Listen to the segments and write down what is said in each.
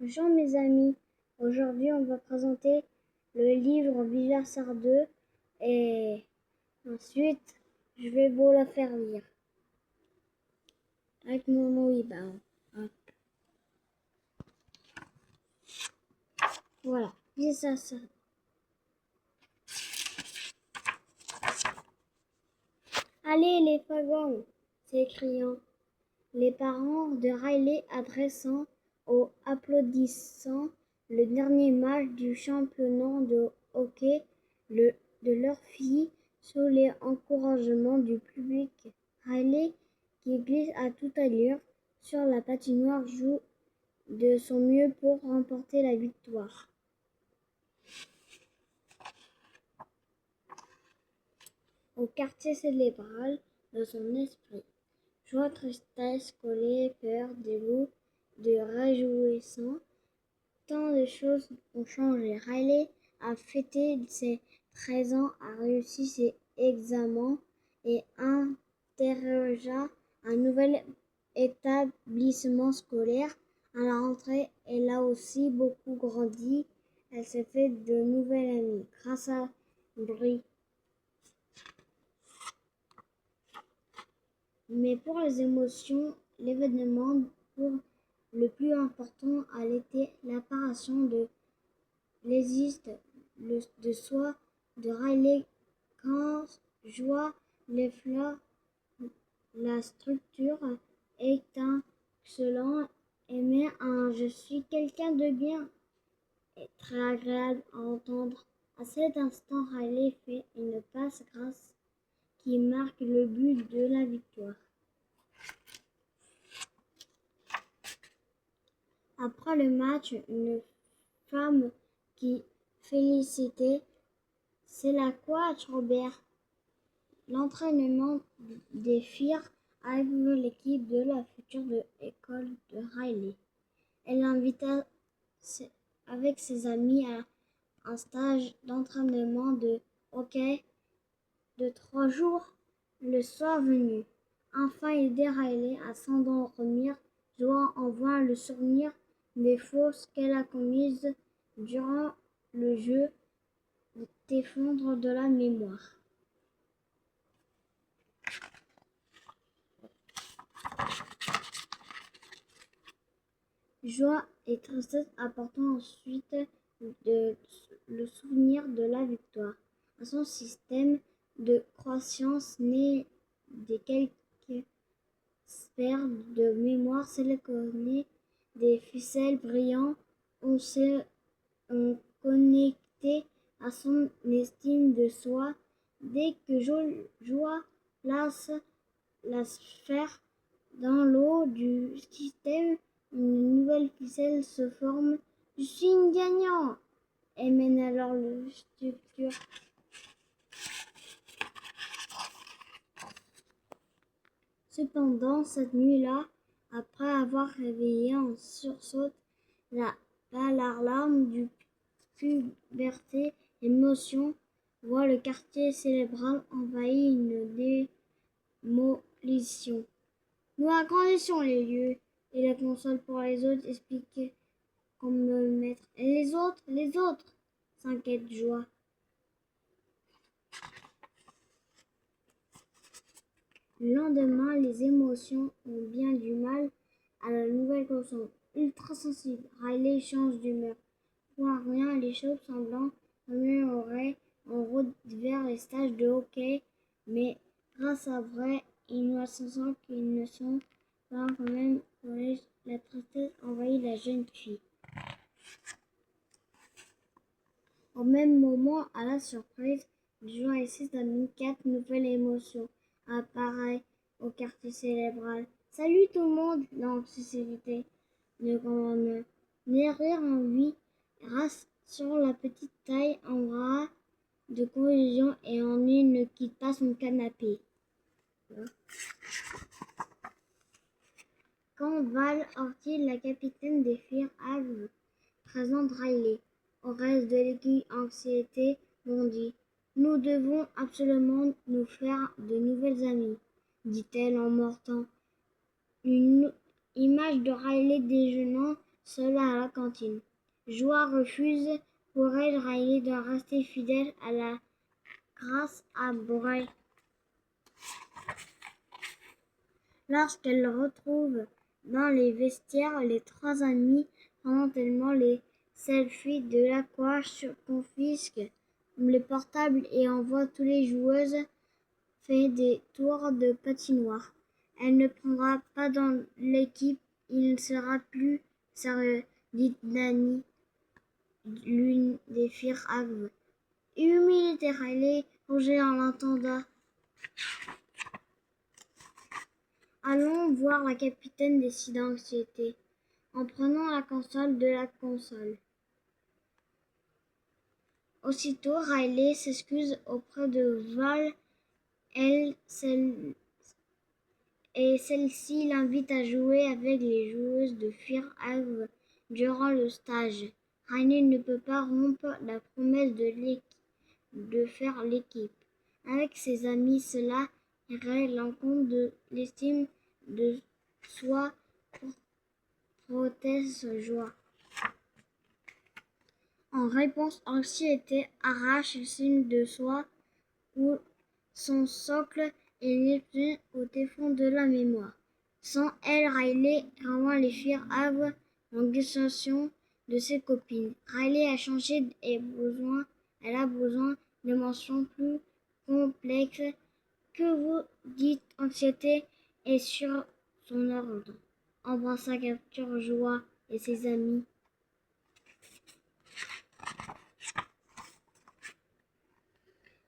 Bonjour mes amis, aujourd'hui on va présenter le livre Vivassar 2 et ensuite je vais vous le faire lire avec mon Mohiba. Hop. Voilà, Vivassar. Allez les fagons, s'écriant les parents de Riley adressant aux applaudissants le dernier match du championnat de hockey de leur fille sous les encouragements du public. Riley, qui glisse à toute allure sur la patinoire, joue de son mieux pour remporter la victoire. Au quartier cérébral de son esprit. Joie, tristesse, colère, peur, dégoût, de réjouissance, tant de choses ont changé. Riley a fêté ses 13 ans, a réussi ses examens et interrogea un nouvel établissement scolaire. À la rentrée, elle a aussi beaucoup grandi. Elle s'est fait de nouvelles amies grâce à Brie. Mais pour les émotions, l'événement pour le plus important a été l'apparition de l'existe de soi de Riley quand joie les fleurs, la structure étincelante émet un je suis quelqu'un de bien est très agréable à entendre. À cet instant, Riley fait une passe grâce qui marque le but de la victoire. Après le match, une femme qui félicitait c'est la coach Robert. L'entraînement des filles avec l'équipe de la future école de Riley. Elle invita avec ses amis à un stage d'entraînement de hockey de 3 jours. Le soir venu, enfin aider Riley à s'endormir. Joie envoie le souvenir des fausses qu'elle a commises durant le jeu t'effondre de la mémoire. Joie et tristesse apportant ensuite le souvenir de la victoire à son système de croissance né des quelques sphères de mémoire sélectionnées, des ficelles brillantes ont connecté à son estime de soi. Dès que Joie place la sphère dans l'eau du système, une nouvelle ficelle se forme. Je suis une gagnant! Et mène alors le structure. Cependant, cette nuit-là, après avoir réveillé en sursaut l'alarme du puberté, émotion, voit le quartier cérébral envahi une démolition. Nous agrandissons les lieux et la console pour les autres expliquait comme le maître. Et les autres, s'inquiète Joie. Le lendemain, les émotions ont bien du mal à la nouvelle console. Ultra sensible, Riley change d'humeur. Pour rien, les choses semblant s'améliorer en route vers les stages de hockey, mais grâce à Bray, innocents qu'ils ne sont pas quand même collège, la tristesse envahit la jeune fille. Au même moment, à la surprise, Joie et ses amis, 4 nouvelles émotions apparaissent au quartier cérébral. Salut tout le monde! L'anxiété de grand-mère. Derrière en vie, race sur la petite taille en bras de confusion et ennui ne quitte pas son canapé. Quand Val Ortiz, la capitaine des filles, arrive, présente Riley. Au reste de l'équipe, anxiété bondit. Nous devons absolument nous faire de nouvelles amies, dit-elle en montrant une image de Riley déjeunant seule à la cantine. Joie refuse. Pour elle, Riley doit rester fidèle à la grâce à Bray. Lorsqu'elle retrouve dans les vestiaires les trois amis, pendant tellement les selfies de l'Aqua confisque les portables et envoie tous les joueuses fait des tours de patinoire. Elle ne prendra pas dans l'équipe, il ne sera plus sérieux, dit Dani, l'une des filles Agve. Humilité Riley, Roger en l'entendant. Allons voir la capitaine, décida Anxiété, en prenant la console de la console. Aussitôt, Riley s'excuse auprès de Val, et celle-ci l'invite à jouer avec les joueuses de Fear Ave durant le stage. Riley ne peut pas rompre la promesse de faire l'équipe. Avec ses amis, cela irait l'encontre de l'estime de soi, proteste Joie. En réponse, Anxiété arrache l'estime de soi ou son socle et Neptune au défend de la mémoire. Sans elle, Riley renvoie les filles Ave en distinction de ses copines. Riley a changé et elle a besoin d'émotions plus complexes. Que vous dites Anxiété est sur son ordre. Embrassa Capture Joie et ses amis.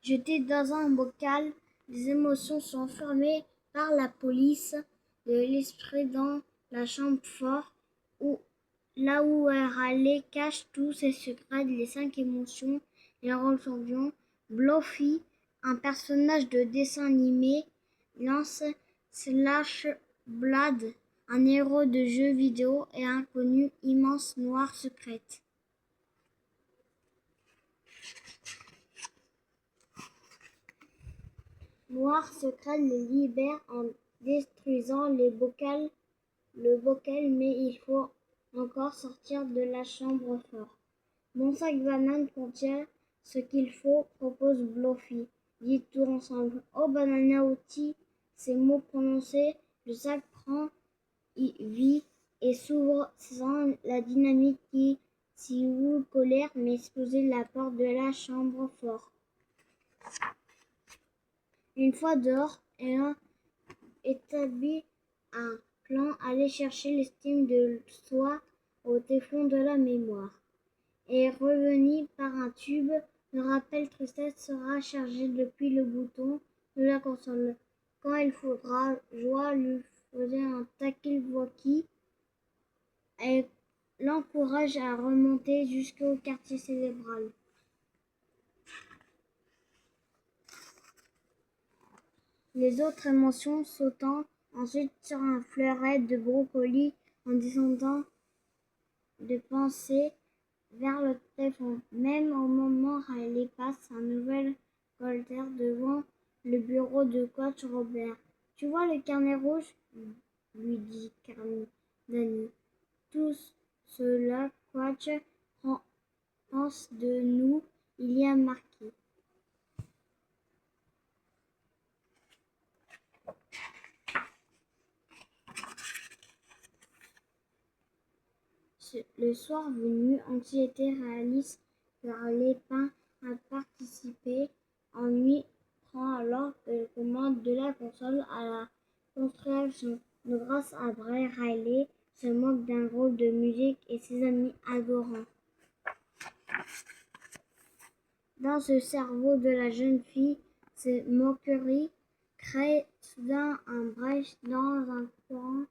Jetées dans un bocal, les émotions sont enfermées par la police de l'esprit dans la chambre forte, là où Riley cache tous ses secrets, les 5 émotions, les rôles changeants. Bluffy, un personnage de dessin animé, lance Slash Blade, un héros de jeu vidéo et inconnu immense noire secrète. Noir secret les libère en détruisant le bocal, mais il faut encore sortir de la chambre forte. Mon sac banane contient ce qu'il faut, propose Bluffy. Dites tout ensemble. Oh banana outil, ces mots prononcés, le sac prend vie et s'ouvre sans la dynamique qui, si vous colère, mais exploser la porte de la chambre forte. Une fois dehors, elle a établi un plan, aller chercher l'estime de soi au défond de la mémoire. Et revenue par un tube, le rappel tristesse sera chargé depuis le bouton de la console. Quand il faudra, Joie lui faisait un talkie-walkie et l'encourage à remonter jusqu'au quartier cérébral. Les autres émotions sautant ensuite sur un fleuret de brocoli en descendant de pensée vers le téléphone. Même au moment où elle passe un nouvel coltère devant le bureau de coach Robert. Tu vois le carnet rouge lui dit Danny. Tout cela, coach, pense de nous, il y a marqué. Le soir venu, Anxiété réalise que Riley peine à participer. Ennui prend alors les commandes de la console à la construction. Grâce à Bray, Riley se moque d'un groupe de musique et ses amis adorants. Dans ce cerveau de la jeune fille, ces moqueries créent soudain un brèche dans un courant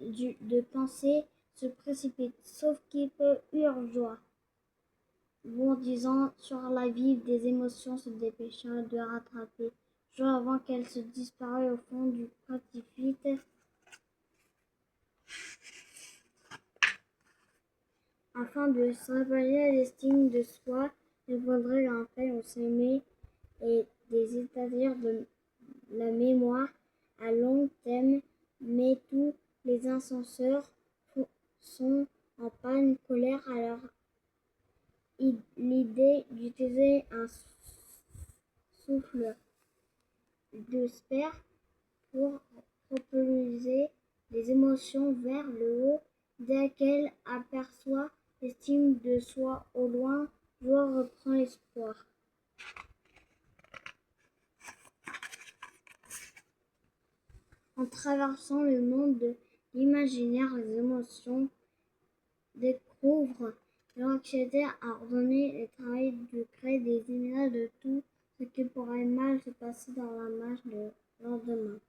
de pensée se précipite, sauf qu'il peut Joie, bondissant sur la vive des émotions, se dépêchant de rattraper Joie avant qu'elle se disparaisse au fond du précipice. Afin de se réveiller l'estime de soi, il faudrait en fait on s'aimer et des états-dire de la mémoire à long terme, mais tous les ascenseurs sont en panne colère alors l'idée d'utiliser un souffle de sperme pour propulser les émotions vers le haut. Dès qu'elle aperçoit l'estime de soi au loin, Joie reprend l'espoir. En traversant le monde de l'imaginaire, les émotions découvrent l'anxiété à ordonner le travail de créer des images de tout ce qui pourrait mal se passer dans la marche de lendemain.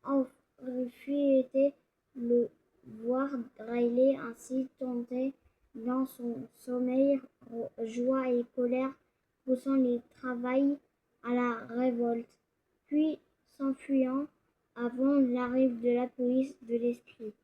Horrifié le voir Riley ainsi tenter dans son sommeil, joie et colère poussant les travail à la révolte, puis s'enfuyant avant l'arrivée de la police de l'esprit.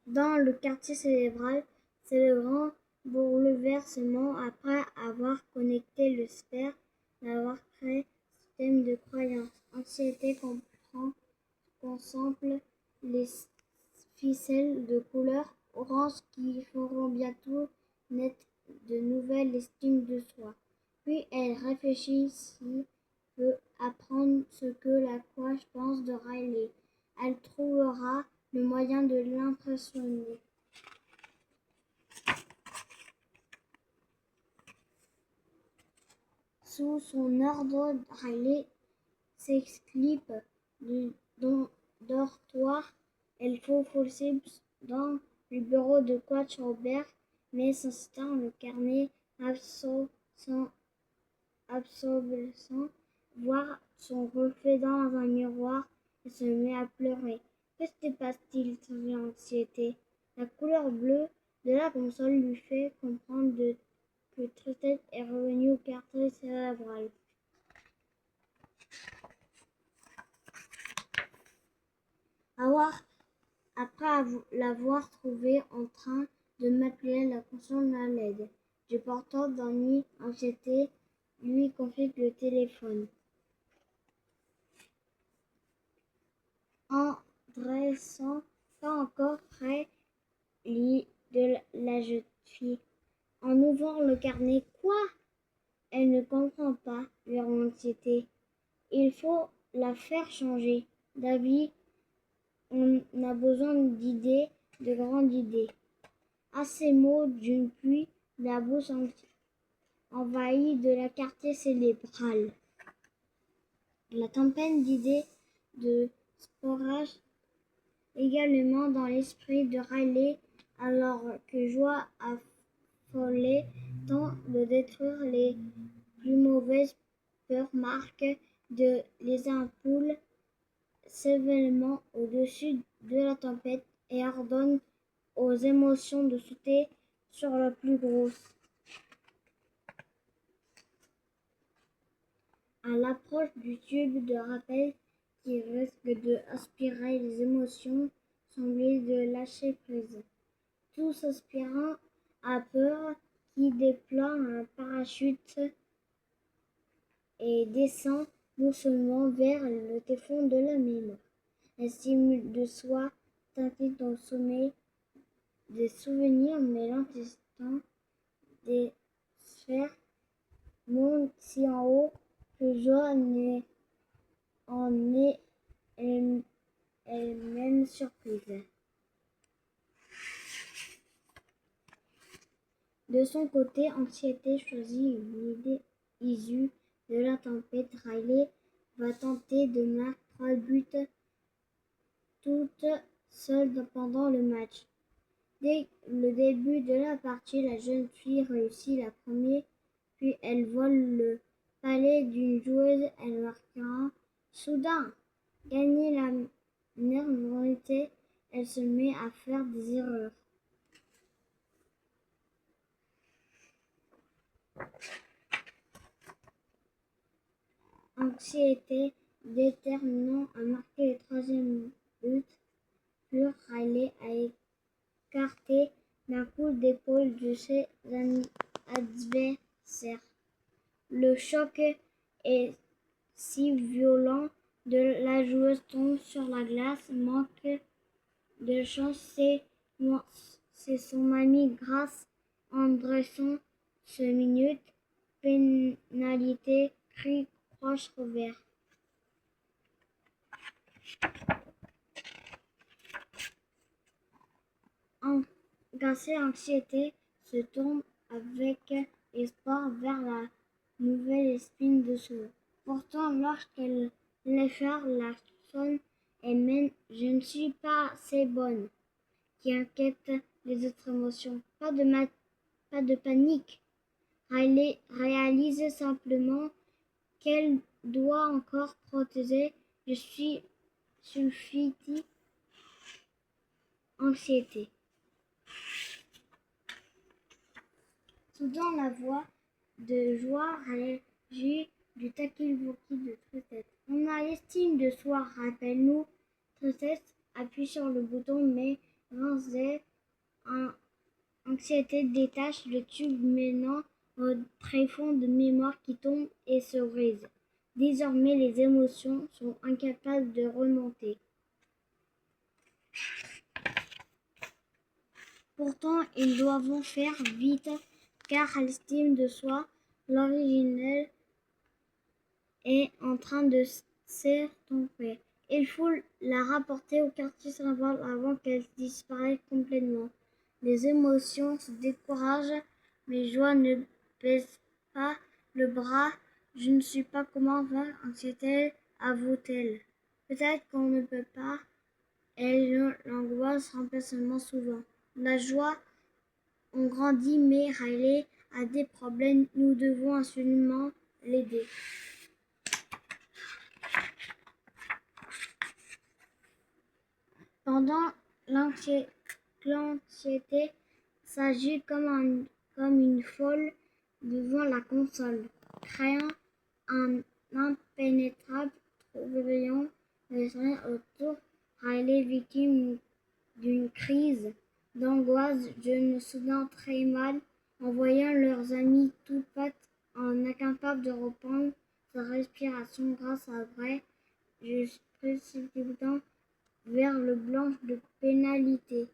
Dans le quartier cérébral, c'est le grand bouleversement après avoir connecté le sperme, d'avoir créé système de croyance. Anxiété contemple les ficelles de couleur orange qui feront bientôt naître de nouvelles estimes de soi. Puis elle réfléchit si peut apprendre ce que la coach pense de Riley. Elle trouvera le moyen de l'impressionner. Sous son ordre, Riley s'exclipe du dortoir. Elle faut forcer dans le bureau de coach Robert, mais s'installe le carnet absorbant, voir son reflet dans un miroir et se met à pleurer. Que se passe-t-il? Sans anxiété. La couleur bleue de la console lui fait comprendre que tristesse est revenue au quartier cérébral. Après l'avoir trouvé en train de m'appeler la console à l'aide, je porteur d'ennui anxiété lui confie le téléphone. En dressant pas encore près lit de la jeune fille. En ouvrant le carnet, quoi? Elle ne comprend pas leur anxiété. Il faut la faire changer d'avis. On a besoin d'idées, de grandes idées. À ces mots d'une pluie, la bouche envahie de la quartier cérébral. La tempête d'idées de sporage également dans l'esprit de Riley, alors que Joie affolée tente de détruire les plus mauvaises peurs marques de les ampoules s'événement au-dessus de la tempête et ordonne aux émotions de sauter sur la plus grosse. À l'approche du tube de rappel qui risque de aspirer les émotions, semblait de lâcher prise. Tous aspirant à peur qui déploie un parachute et descend doucement vers le téflon de la mémoire. L'estime de soi teintée dans le sommeil, des souvenirs mêlant des sphères montent si en haut que Joie en est elle-même surprise. De son côté, Anxiété choisit une idée issue de la tempête. Riley va tenter de marquer 3 buts toute seule pendant le match. Dès le début de la partie, la jeune fille réussit la première, puis elle vole le palais d'une joueuse. Elle marquera soudain. Gagner la nervosité, elle se met à faire des erreurs. Anxiété déterminant à marquer le troisième but, puis Riley a écarté d'un coup d'épaule de ses adversaires. Le choc est si violent de la joueuse tombe sur la glace. Manque de chance, c'est son ami Grace Andresson. Ce minute, pénalité, cri, croche revers. Engagée, anxiété se tourne avec espoir vers la nouvelle espine de sourd. Pourtant, lorsqu'elle l'effleure, la sonne et mène « Je ne suis pas assez bonne » qui inquiète les autres émotions. Pas de panique. Riley réalise simplement qu'elle doit encore protéger. Je suis sulfite, anxiété. Soudain, la voix de joie réagit du taquilvoquis de tristesse. On a l'estime de soi, rappelle-nous. Tristesse appuie sur le bouton, mais Rancet, anxiété détache le tube menant au tréfonds de mémoire qui tombe et se brise. Désormais, les émotions sont incapables de remonter. Pourtant, ils doivent faire vite, car l'estime de soi, l'originel, est en train de s'estomper. Il faut la rapporter au quartier cérébral avant qu'elle disparaisse complètement. Les émotions se découragent, mais joie ne baisse pas le bras. Je ne sais pas comment vaincre, anxiété, avoue-t-elle. Peut-être qu'on ne peut pas, et l'angoisse remplace seulement souvent. La joie, on grandit, mais Riley a des problèmes. Nous devons absolument l'aider. Pendant l'anxiété s'agit comme une folle devant la console, créant un impénétrable tourbillon de sons autour. Riley, victime d'une crise d'angoisse, jeune soudain très mal, en voyant leurs amis tout pâtes, en incapables de reprendre sa respiration grâce à vrai, je précipitant vers le blanc de pénalité.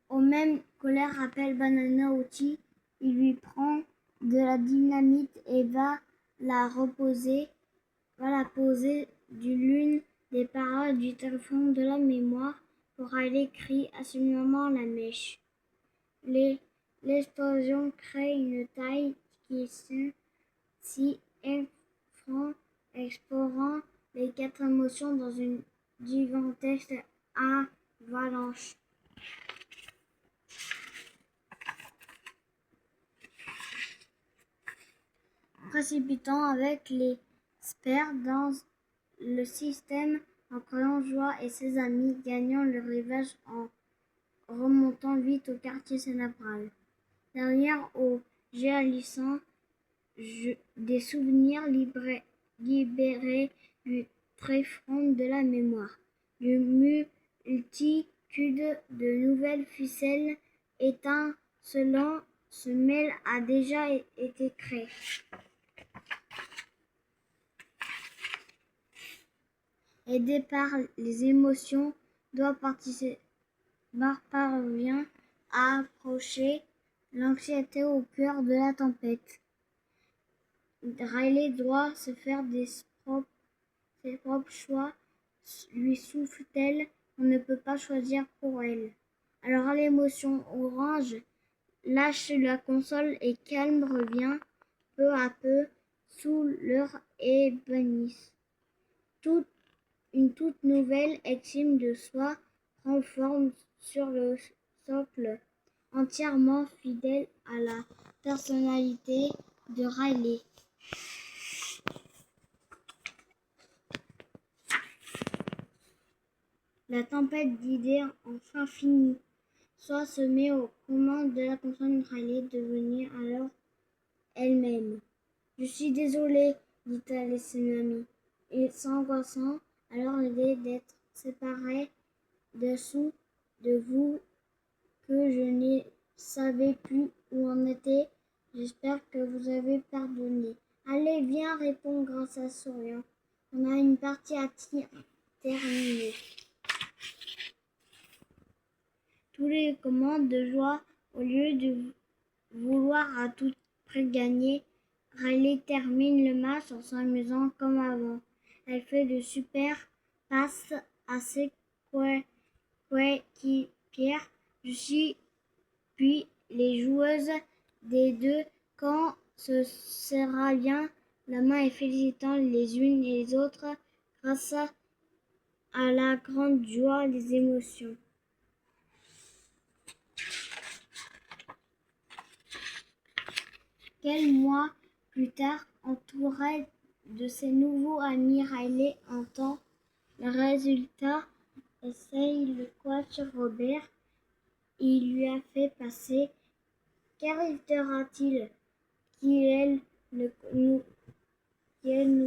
Au même colère appelle Banana Outil, il lui prend de la dynamite et va la poser du l'une des paroles du téléphone de la mémoire pour aller crier absolument la mèche. L'explosion crée une taille qui si effrayante, explorant les quatre émotions dans une gigantesque avalanche. Précipitant avec les sphères dans le système, en croyant joie et ses amis, gagnant le rivage en remontant vite au quartier cérébral. Derrière, au géalissant, des souvenirs libérés du tréfonds de la mémoire. Une multitude de nouvelles ficelles étincelant se mêlent a déjà été créées. Aidé par les émotions, parvient à approcher l'anxiété au cœur de la tempête. Riley doit se faire ses propres choix, lui souffle-t-elle, on ne peut pas choisir pour elle. Alors l'émotion orange lâche la console et calme revient peu à peu sous leur ébénisse. Une toute nouvelle estime de soi prend forme sur le socle, entièrement fidèle à la personnalité de Riley. La tempête d'idées enfin finie. Soit se met aux commandes de la console Riley, devenir alors elle-même. Je suis désolée, dit-elle à ses amis, et s'angoissant alors l'idée d'être séparée de vous, que je ne savais plus où en était. J'espère que vous avez pardonné. Allez, viens, répond Grâce à souriant. On a une partie à terminer. Tous les commandent de joie au lieu de vouloir à tout prix gagner. Riley termine le match en s'amusant comme avant. Elle fait de super passes à ses coéquipières. Lucie puis les joueuses des deux camps se serrent bien la main et félicitant les unes et les autres grâce à la grande joie des émotions. Quelques mois plus tard, entourée de ses nouveaux amis, Riley entend le résultat, essaye le coach Robert. Il lui a fait passer. Qu'arrivera-t-il qu'elle ne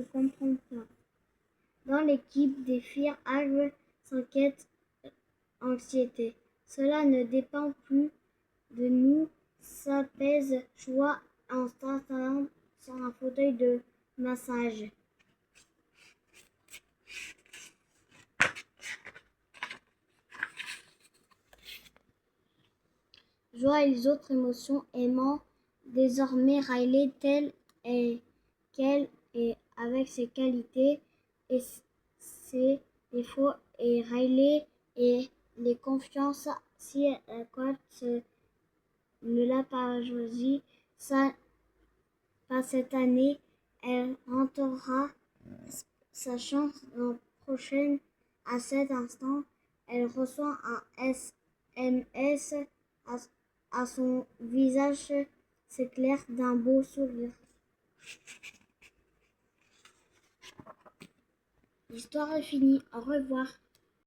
comprend pas? Dans l'équipe des filles, Agnes s'inquiète, anxiété. Cela ne dépend plus de nous, s'apaise joie en s'installant sur un fauteuil de massage. Joie et les autres émotions aimant désormais Riley telle qu'elle est avec ses qualités et ses défauts et Riley et les confiances si la coach ne l'a pas choisi pas cette année, elle rentrera sa chance l'an prochain. À cet instant, elle reçoit un SMS à son visage s'éclaire d'un beau sourire. L'histoire est finie. Au revoir.